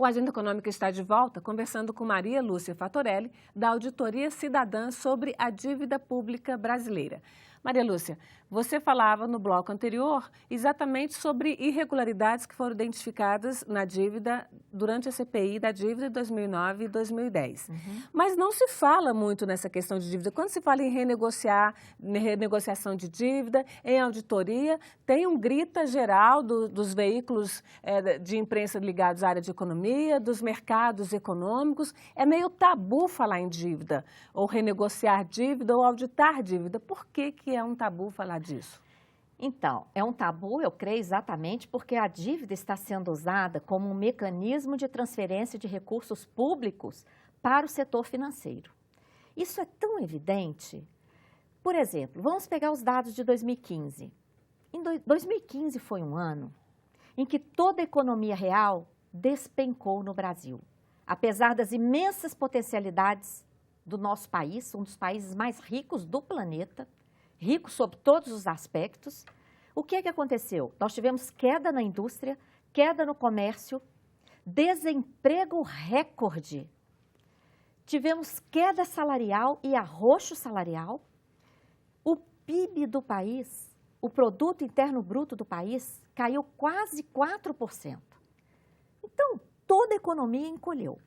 O Agenda Econômica está de volta, conversando com Maria Lúcia Fatorelli, da Auditoria Cidadã, sobre a dívida pública brasileira. Maria Lúcia, você falava no bloco anterior exatamente sobre irregularidades que foram identificadas na dívida durante a CPI da dívida de 2009 e 2010. Mas não se fala muito nessa questão de dívida. Quando se fala em renegociação de dívida, em auditoria, tem um grita geral dos veículos de imprensa ligados à área de economia, dos mercados econômicos. É meio tabu falar em dívida, ou renegociar dívida, ou auditar dívida. Por que é um tabu falar disso? Então, é um tabu, eu creio, exatamente porque a dívida está sendo usada como um mecanismo de transferência de recursos públicos para o setor financeiro. Isso é tão evidente. Por exemplo, vamos pegar os dados de 2015. 2015 foi um ano em que toda a economia real despencou no Brasil. Apesar das imensas potencialidades do nosso país, um dos países mais ricos do planeta, rico sob todos os aspectos, o que é que aconteceu? Nós tivemos queda na indústria, queda no comércio, desemprego recorde, tivemos queda salarial e arroxo salarial, o PIB do país, o Produto Interno Bruto do país, caiu quase 4%. Então, toda a economia encolheu.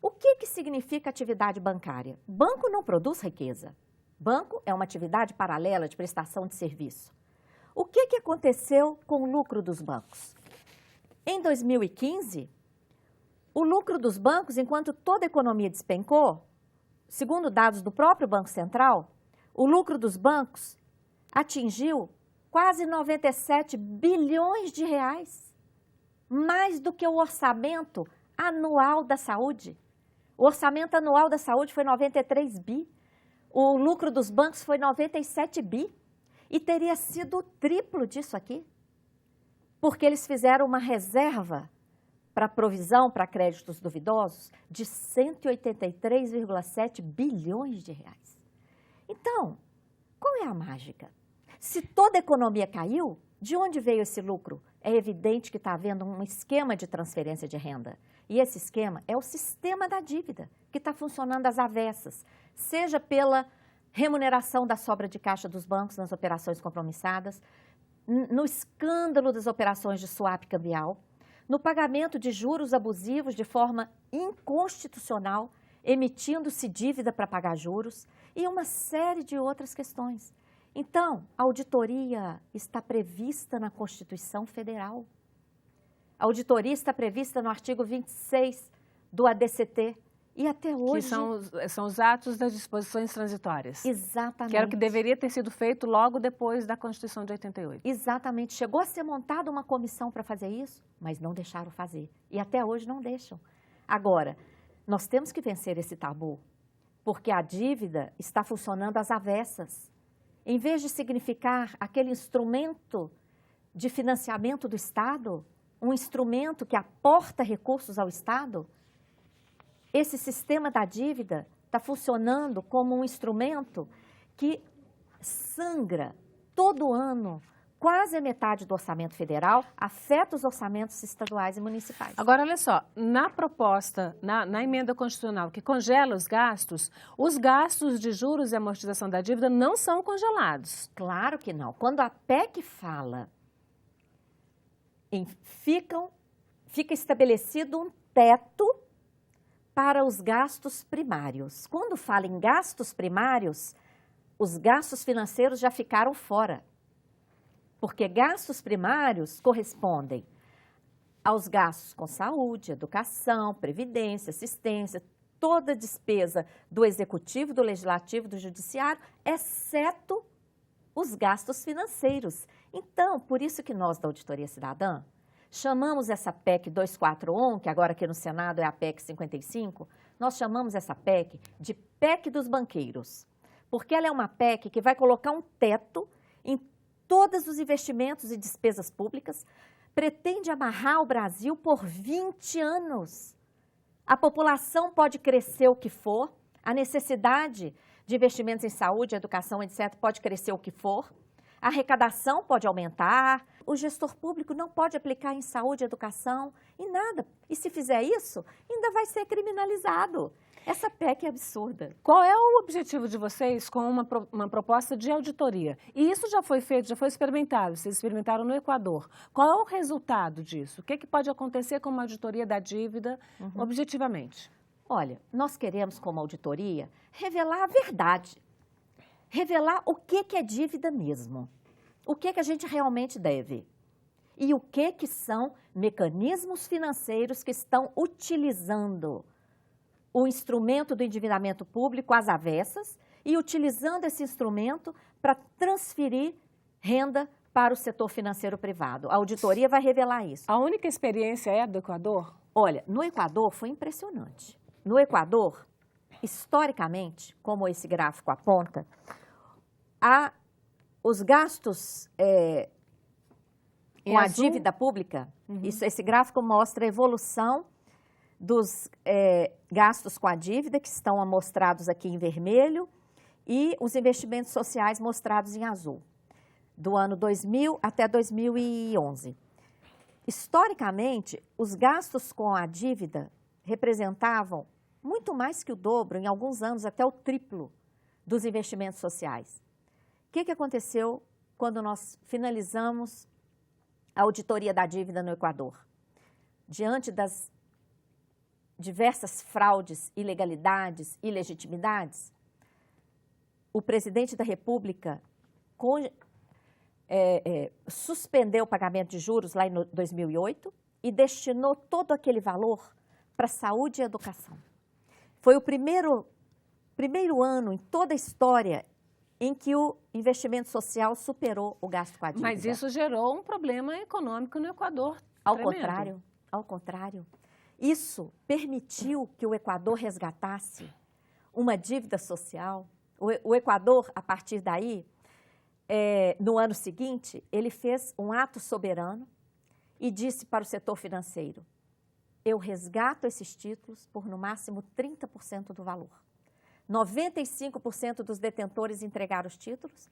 O que significa atividade bancária? Banco não produz riqueza. Banco é uma atividade paralela de prestação de serviço. O que aconteceu com o lucro dos bancos? Em 2015, o lucro dos bancos, enquanto toda a economia despencou, segundo dados do próprio Banco Central, o lucro dos bancos atingiu quase 97 bilhões de reais, mais do que o orçamento anual da saúde. O orçamento anual da saúde foi 93 bi. O lucro dos bancos foi 97 bi e teria sido o triplo disso aqui, porque eles fizeram uma reserva para provisão para créditos duvidosos de 183,7 bilhões de reais. Então, qual é a mágica? Se toda a economia caiu, de onde veio esse lucro? É evidente que está havendo um esquema de transferência de renda. E esse esquema é o sistema da dívida, que está funcionando às avessas, seja pela remuneração da sobra de caixa dos bancos nas operações compromissadas, no escândalo das operações de swap cambial, no pagamento de juros abusivos de forma inconstitucional, emitindo-se dívida para pagar juros e uma série de outras questões. Então, a auditoria está prevista na Constituição Federal. A auditoria está prevista no artigo 26 do ADCT. E até hoje... Que são os atos das disposições transitórias. Exatamente. Que era o que deveria ter sido feito logo depois da Constituição de 88. Exatamente. Chegou a ser montada uma comissão para fazer isso, mas não deixaram fazer. E até hoje não deixam. Agora, nós temos que vencer esse tabu, porque a dívida está funcionando às avessas. Em vez de significar aquele instrumento de financiamento do Estado, um instrumento que aporta recursos ao Estado, esse sistema da dívida está funcionando como um instrumento que sangra todo ano, quase a metade do orçamento federal, afeta os orçamentos estaduais e municipais. Agora, olha só, na proposta, na emenda constitucional que congela os gastos de juros e amortização da dívida não são congelados. Claro que não. Quando a PEC fala fica estabelecido um teto para os gastos primários. Quando fala em gastos primários, os gastos financeiros já ficaram fora. Porque gastos primários correspondem aos gastos com saúde, educação, previdência, assistência, toda despesa do executivo, do legislativo, do judiciário, exceto os gastos financeiros. Então, por isso que nós da Auditoria Cidadã chamamos essa PEC 241, que agora aqui no Senado é a PEC 55, nós chamamos essa PEC de PEC dos banqueiros, porque ela é uma PEC que vai colocar um teto em todos os investimentos e despesas públicas, pretende amarrar o Brasil por 20 anos. A população pode crescer o que for, a necessidade de investimentos em saúde, educação, etc., pode crescer o que for, a arrecadação pode aumentar, o gestor público não pode aplicar em saúde, educação, em nada. E se fizer isso, ainda vai ser criminalizado. Essa PEC é absurda. Qual é o objetivo de vocês com uma proposta de auditoria? E isso já foi feito, já foi experimentado, vocês experimentaram no Equador. Qual é o resultado disso? O que, que pode acontecer com uma auditoria da dívida, objetivamente? Olha, nós queremos, como auditoria, revelar a verdade. Revelar o que é dívida mesmo. O que a gente realmente deve. E o que são mecanismos financeiros que estão utilizando o instrumento do endividamento público às avessas e utilizando esse instrumento para transferir renda para o setor financeiro privado. A auditoria vai revelar isso. A única experiência é a do Equador? Olha, no Equador foi impressionante. No Equador, historicamente, como esse gráfico aponta, os gastos com a dívida pública, esse gráfico mostra a evolução dos gastos com a dívida, que estão amostrados aqui em vermelho, e os investimentos sociais mostrados em azul, do ano 2000 até 2011. Historicamente, os gastos com a dívida representavam muito mais que o dobro, em alguns anos até o triplo, dos investimentos sociais. O que aconteceu quando nós finalizamos a auditoria da dívida no Equador? Diante das diversas fraudes, ilegalidades, ilegitimidades, o presidente da República suspendeu o pagamento de juros lá em 2008 e destinou todo aquele valor para saúde e educação. Foi o primeiro ano em toda a história em que o investimento social superou o gasto com a dívida. Mas isso gerou um problema econômico no Equador. Ao contrário. Isso permitiu que o Equador resgatasse uma dívida social. O Equador, a partir daí, no ano seguinte, ele fez um ato soberano e disse para o setor financeiro: eu resgato esses títulos por no máximo 30% do valor. 95% dos detentores entregaram os títulos,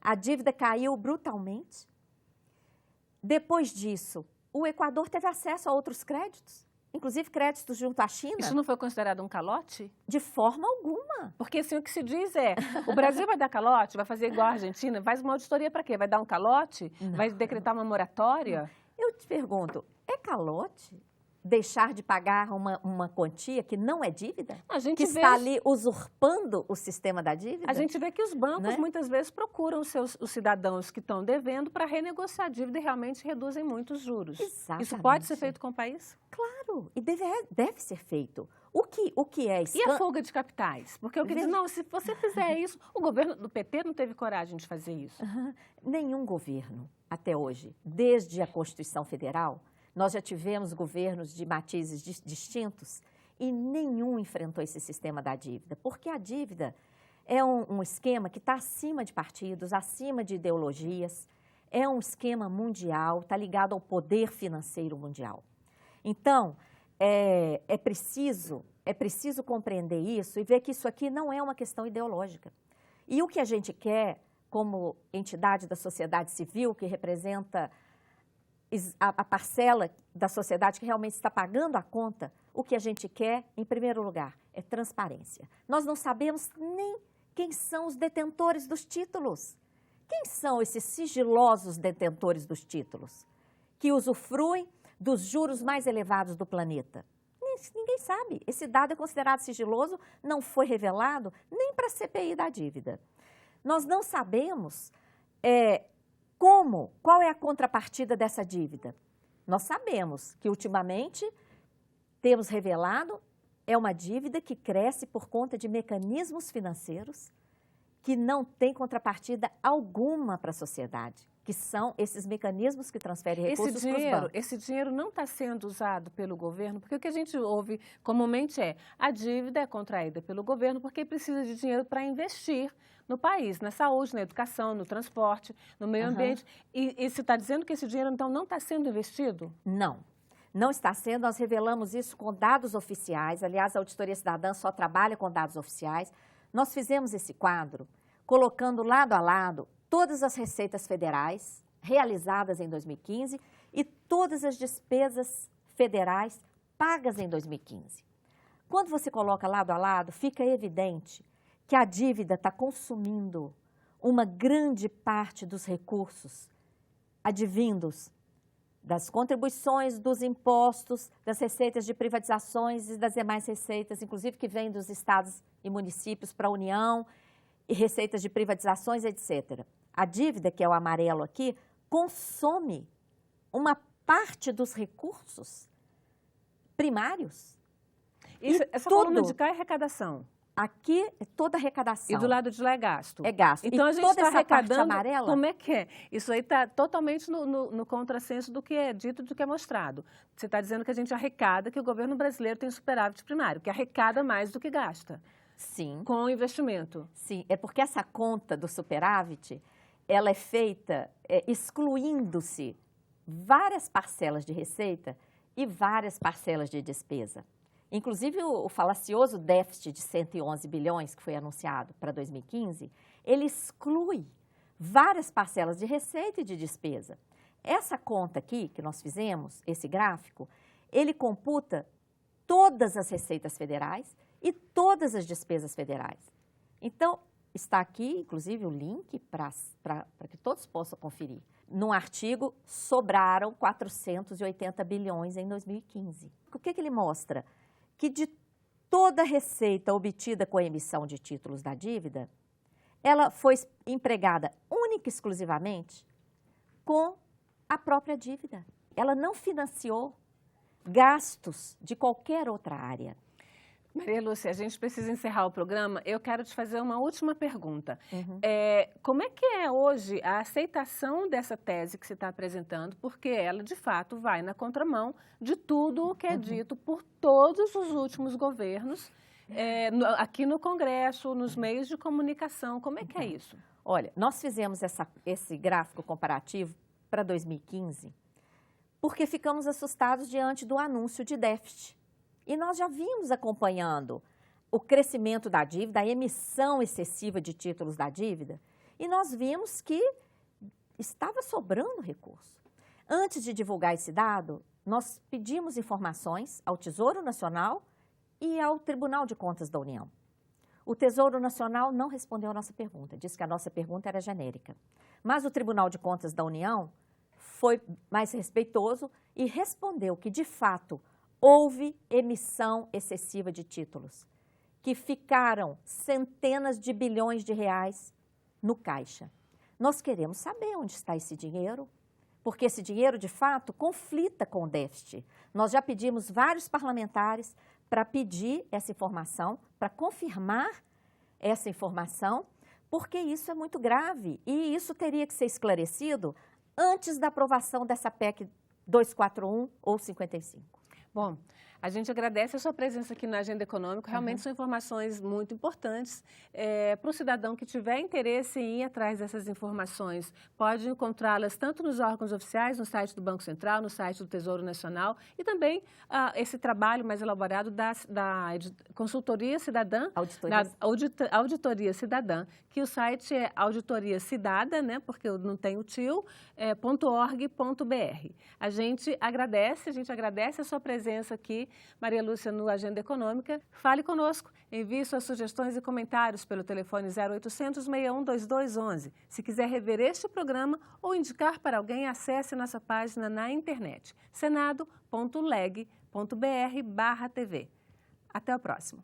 a dívida caiu brutalmente. Depois disso, o Equador teve acesso a outros créditos, inclusive créditos junto à China. Isso não foi considerado um calote? De forma alguma. Porque assim, o que se diz é, o Brasil vai dar calote, vai fazer igual a Argentina, faz uma auditoria para quê? Vai dar um calote? Não. Vai decretar uma moratória? Eu te pergunto, é calote deixar de pagar uma quantia que não é dívida? Que está ali usurpando o sistema da dívida? A gente vê que os bancos muitas vezes procuram os cidadãos que estão devendo para renegociar a dívida e realmente reduzem muito os juros. Exatamente. Isso pode ser feito com o país? Claro, e deve ser feito. O que é E a fuga de capitais? Porque eu queria dizer, não, se você fizer isso, o governo do PT não teve coragem de fazer isso. Nenhum governo, até hoje, desde a Constituição Federal, nós já tivemos governos de matizes distintos e nenhum enfrentou esse sistema da dívida, porque a dívida é um esquema que está acima de partidos, acima de ideologias, é um esquema mundial, está ligado ao poder financeiro mundial. Então, é preciso compreender isso e ver que isso aqui não é uma questão ideológica. E o que a gente quer, como entidade da sociedade civil, que representa a parcela da sociedade que realmente está pagando a conta, o que a gente quer, em primeiro lugar, é transparência. Nós não sabemos nem quem são os detentores dos títulos. Quem são esses sigilosos detentores dos títulos que usufruem dos juros mais elevados do planeta? Ninguém sabe. Esse dado é considerado sigiloso, não foi revelado nem para a CPI da dívida. Nós não sabemos qual é a contrapartida dessa dívida? Nós sabemos que, ultimamente, temos revelado, é uma dívida que cresce por conta de mecanismos financeiros que não tem contrapartida alguma para a sociedade, que são esses mecanismos que transferem recursos para os bancos. Esse dinheiro não está sendo usado pelo governo, porque o que a gente ouve comumente é a dívida é contraída pelo governo porque precisa de dinheiro para investir no país, na saúde, na educação, no transporte, no meio ambiente. E você está dizendo que esse dinheiro, então, não está sendo investido? Não está sendo. Nós revelamos isso com dados oficiais. Aliás, a Auditoria Cidadã só trabalha com dados oficiais. Nós fizemos esse quadro colocando lado a lado todas as receitas federais realizadas em 2015 e todas as despesas federais pagas em 2015. Quando você coloca lado a lado, fica evidente que a dívida está consumindo uma grande parte dos recursos advindos das contribuições, dos impostos, das receitas de privatizações e das demais receitas, inclusive que vêm dos estados e municípios para a União, e receitas de privatizações, etc. A dívida, que é o amarelo aqui, consome uma parte dos recursos primários. Isso, essa coluna de cá é arrecadação. Aqui é toda arrecadação. E do lado de lá é gasto. É gasto. Então, a gente está arrecadando, amarela, como é que é? Isso aí está totalmente no contrassenso do que é dito, do que é mostrado. Você está dizendo que a gente arrecada, que o governo brasileiro tem superávit primário, que arrecada mais do que gasta. Sim. Com o investimento. Sim, é porque essa conta do superávit, ela é feita excluindo-se várias parcelas de receita e várias parcelas de despesa. Inclusive, o falacioso déficit de 111 bilhões que foi anunciado para 2015, ele exclui várias parcelas de receita e de despesa. Essa conta aqui que nós fizemos, esse gráfico, ele computa todas as receitas federais e todas as despesas federais. Então, está aqui, inclusive, o link para que todos possam conferir. Num artigo, sobraram 480 bilhões em 2015. O que ele mostra? Que de toda a receita obtida com a emissão de títulos da dívida, ela foi empregada única e exclusivamente com a própria dívida. Ela não financiou gastos de qualquer outra área. Maria Lúcia, a gente precisa encerrar o programa. Eu quero te fazer uma última pergunta. Como é que é hoje a aceitação dessa tese que você está apresentando? Porque ela, de fato, vai na contramão de tudo o que é dito por todos os últimos governos, aqui no Congresso, nos meios de comunicação. Como é que é isso? Olha, nós fizemos esse gráfico comparativo para 2015 porque ficamos assustados diante do anúncio de déficit. E nós já vimos acompanhando o crescimento da dívida, a emissão excessiva de títulos da dívida, e nós vimos que estava sobrando recurso. Antes de divulgar esse dado, nós pedimos informações ao Tesouro Nacional e ao Tribunal de Contas da União. O Tesouro Nacional não respondeu a nossa pergunta, disse que a nossa pergunta era genérica. Mas o Tribunal de Contas da União foi mais respeitoso e respondeu que, de fato, houve emissão excessiva de títulos, que ficaram centenas de bilhões de reais no caixa. Nós queremos saber onde está esse dinheiro, porque esse dinheiro, de fato, conflita com o déficit. Nós já pedimos vários parlamentares para pedir essa informação, para confirmar essa informação, porque isso é muito grave e isso teria que ser esclarecido antes da aprovação dessa PEC 241 ou 55. Bom, a gente agradece a sua presença aqui na Agenda Econômica. Realmente são informações muito importantes. Para o cidadão que tiver interesse em ir atrás dessas informações, pode encontrá-las tanto nos órgãos oficiais, no site do Banco Central, no site do Tesouro Nacional e também esse trabalho mais elaborado da Consultoria Cidadã, Auditoria Cidadã, que o site é Auditoria Cidada, né, porque não tem o tio, .org.br. A gente agradece a sua presença aqui, Maria Lúcia, no Agenda Econômica. Fale conosco, envie suas sugestões e comentários pelo telefone 0800 61 2211. Se quiser rever este programa ou indicar para alguém, acesse nossa página na internet, senado.leg.br/tv. Até o próximo.